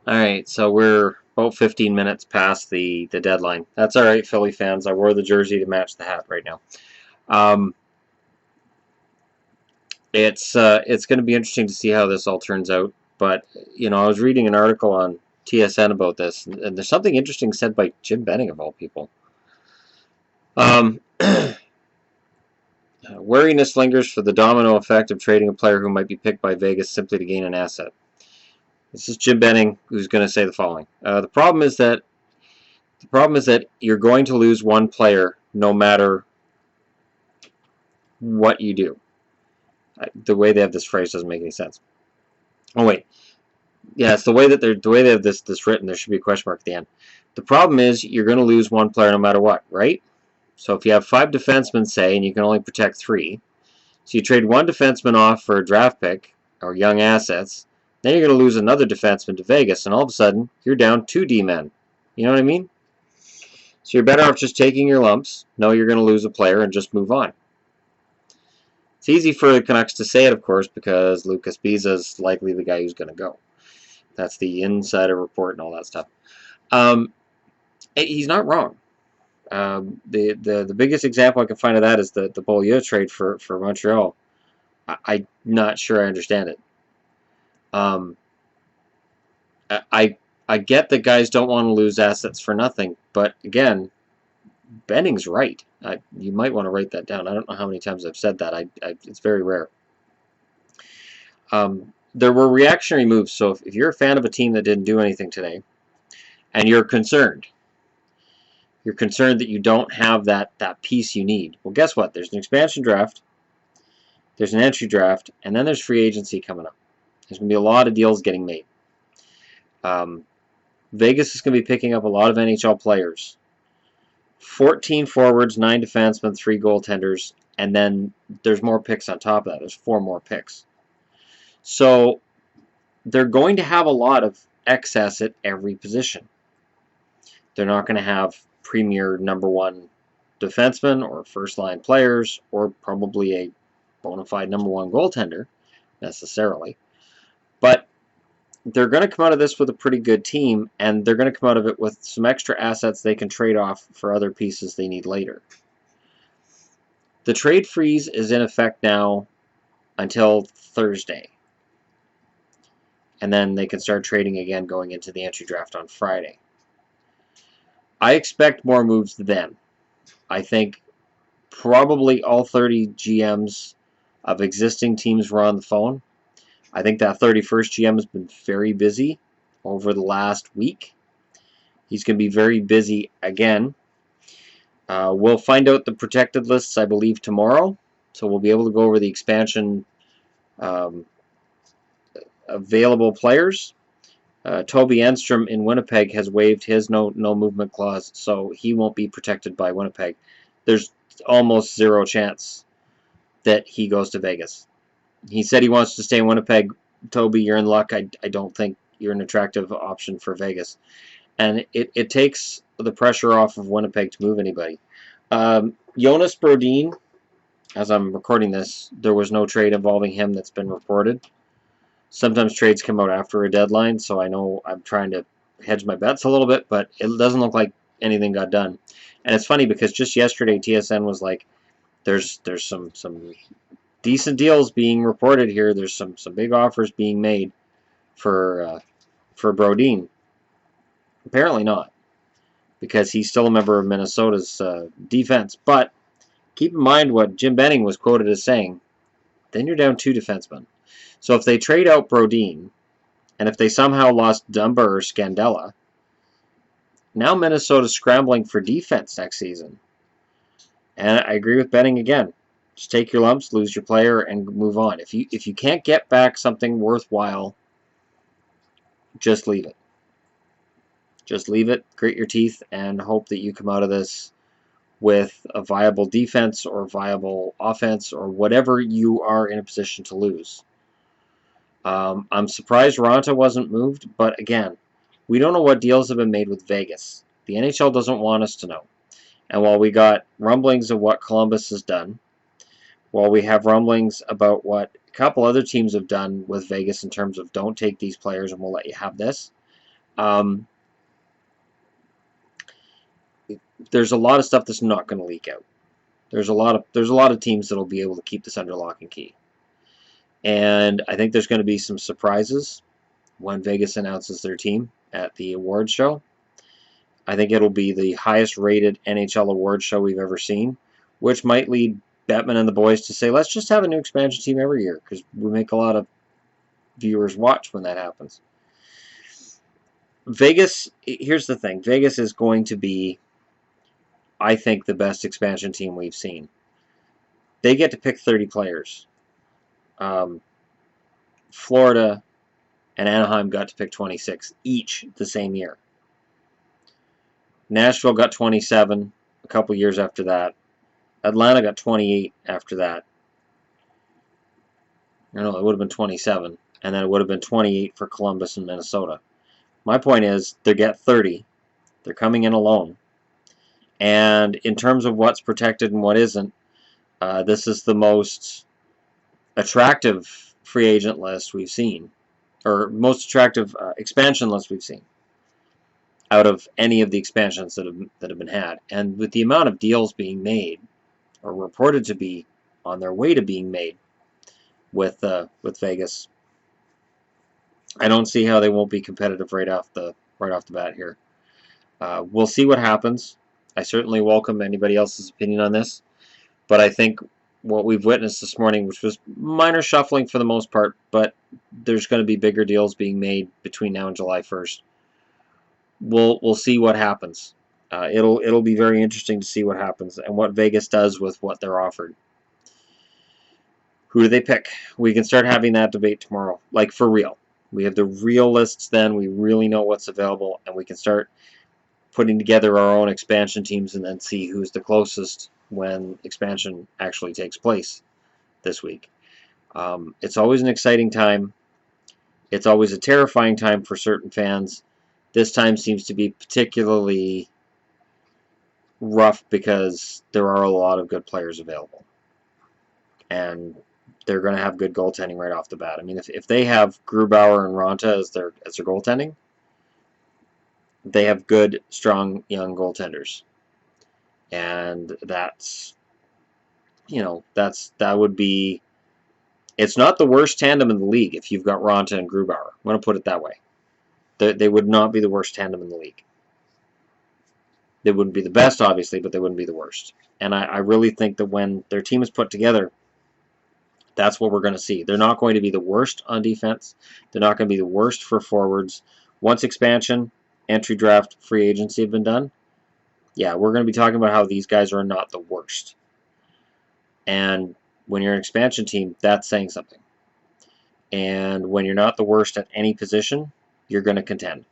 All right, so we're about 15 minutes past the deadline. That's all right, Philly fans. I wore the jersey to match the hat right now. Um, it's going to be interesting to see how this all turns out. But I was reading an article on TSN about this, and there's something interesting said by Jim Benning of all people. Wariness lingers for the domino effect of trading a player who might be picked by Vegas simply to gain an asset. This is Jim Benning who's going to say the following: the problem is that you're going to lose one player no matter what you do. The way they have this phrase doesn't make any sense. Oh wait, yeah, it's the way they have this written. There should be a question mark at the end. The problem is you're going to lose one player no matter what, right? So if you have 5 defensemen, say, and you can only protect 3, so you trade one defenseman off for a draft pick or young assets, then you're going to lose another defenseman to Vegas, and all of a sudden you're down 2 D-men. You know what I mean? So you're better off just taking your lumps, know you're going to lose a player, and just move on. It's easy for the Canucks to say it, of course, because Lucas Biza is likely the guy who's going to go. That's the insider report and all that stuff. He's not wrong. The biggest example I can find of that is the Beaulieu trade for Montreal. I'm not sure I understand it. I get that guys don't want to lose assets for nothing, but again, Benning's right. You might want to write that down. I don't know how many times I've said that. It's very rare. There were reactionary moves, so if you're a fan of a team that didn't do anything today, and you're concerned that you don't have that piece you need, well, guess what? There's an expansion draft, there's an entry draft, and then there's free agency coming up. There's going to be a lot of deals getting made. Vegas is going to be picking up a lot of NHL players. 14 forwards, 9 defensemen, 3 goaltenders, and then there's more picks on top of that. There's 4 more picks. So they're going to have a lot of excess at every position. They're not going to have premier number 1 defenseman or first-line players or probably a bona fide number 1 goaltender necessarily. But they're going to come out of this with a pretty good team, and they're going to come out of it with some extra assets they can trade off for other pieces they need later. The trade freeze is in effect now until Thursday. And then they can start trading again going into the entry draft on Friday. I expect more moves then. I think probably all 30 GMs of existing teams were on the phone. I think that 31st GM has been very busy over the last week. He's going to be very busy again. We'll find out the protected lists, I believe, tomorrow. So we'll be able to go over the expansion available players. Toby Enstrom in Winnipeg has waived his no movement clause, so he won't be protected by Winnipeg. There's almost zero chance that he goes to Vegas. He said he wants to stay in Winnipeg. Toby, you're in luck. I don't think you're an attractive option for Vegas. And it takes the pressure off of Winnipeg to move anybody. Jonas Brodin, as I'm recording this, there was no trade involving him that's been reported. Sometimes trades come out after a deadline, so I know I'm trying to hedge my bets a little bit, but it doesn't look like anything got done. And it's funny because just yesterday TSN was like, there's some decent deals being reported here. There's some big offers being made for Brodin. Apparently not, because he's still a member of Minnesota's defense. But keep in mind what Jim Benning was quoted as saying. Then you're down 2 defensemen. So if they trade out Brodin, and if they somehow lost Dumba or Scandella, now Minnesota's scrambling for defense next season. And I agree with Benning again. Just take your lumps, lose your player, and move on. If you can't get back something worthwhile, just leave it. Just leave it, grit your teeth, and hope that you come out of this with a viable defense or viable offense or whatever you are in a position to lose. I'm surprised Ronta wasn't moved, but again, we don't know what deals have been made with Vegas. The NHL doesn't want us to know. And while we got rumblings of what Columbus has done, while we have rumblings about what a couple other teams have done with Vegas in terms of don't take these players and we'll let you have this, Um, there's a lot of stuff that's not going to leak out. There's a lot of teams that'll be able to keep this under lock and key. And I think there's going to be some surprises when Vegas announces their team at the awards show. I think it'll be the highest rated NHL awards show we've ever seen, which might lead Bettman and the boys to say, let's just have a new expansion team every year, because we make a lot of viewers watch when that happens. Vegas, here's the thing. Vegas is going to be, I think, the best expansion team we've seen. They get to pick 30 players. Florida and Anaheim got to pick 26 each the same year. Nashville got 27 a couple years after that. Atlanta got 28 after that. No, it would have been 27. And then it would have been 28 for Columbus and Minnesota. My point is, they get 30. They're coming in alone. And in terms of what's protected and what isn't, this is the most attractive free agent list we've seen. Or most attractive expansion list we've seen out of any of the expansions that have been had. And with the amount of deals being made, or reported to be on their way to being made with Vegas, I don't see how they won't be competitive right off the bat here. We'll see what happens. I certainly welcome anybody else's opinion on this, but I think what we've witnessed this morning, which was minor shuffling for the most part, but there's going to be bigger deals being made between now and July 1st. We'll see what happens. It'll be very interesting to see what happens and what Vegas does with what they're offered. Who do they pick? We can start having that debate tomorrow, like for real. We have the real lists then. We really know what's available, and we can start putting together our own expansion teams and then see who's the closest when expansion actually takes place this week. It's always an exciting time. It's always a terrifying time for certain fans. This time seems to be particularly rough because there are a lot of good players available. And they're going to have good goaltending right off the bat. I mean, if they have Grubauer and Ronta as their goaltending, they have good, strong, young goaltenders. And that's, that would be, it's not the worst tandem in the league if you've got Ronta and Grubauer. I'm going to put it that way. They would not be the worst tandem in the league. They wouldn't be the best, obviously, but they wouldn't be the worst. And I really think that when their team is put together, that's what we're going to see. They're not going to be the worst on defense. They're not going to be the worst for forwards. Once expansion, entry draft, free agency have been done, yeah, we're going to be talking about how these guys are not the worst. And when you're an expansion team, that's saying something. And when you're not the worst at any position, you're going to contend.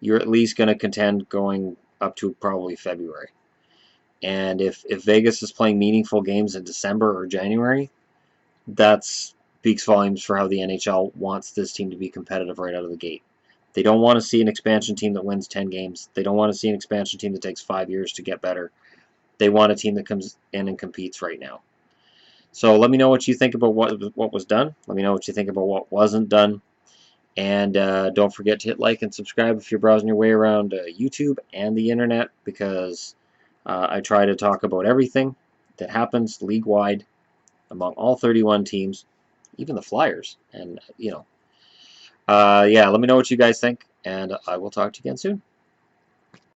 You're at least going to contend going up to probably February. And if Vegas is playing meaningful games in December or January, that speaks volumes for how the NHL wants this team to be competitive right out of the gate. They don't want to see an expansion team that wins 10 games. They don't want to see an expansion team that takes 5 years to get better. They want a team that comes in and competes right now. So let me know what you think about what was done. Let me know what you think about what wasn't done. And don't forget to hit like and subscribe if you're browsing your way around YouTube and the internet, because I try to talk about everything that happens league-wide among all 31 teams, even the Flyers. And, yeah, let me know what you guys think, and I will talk to you again soon.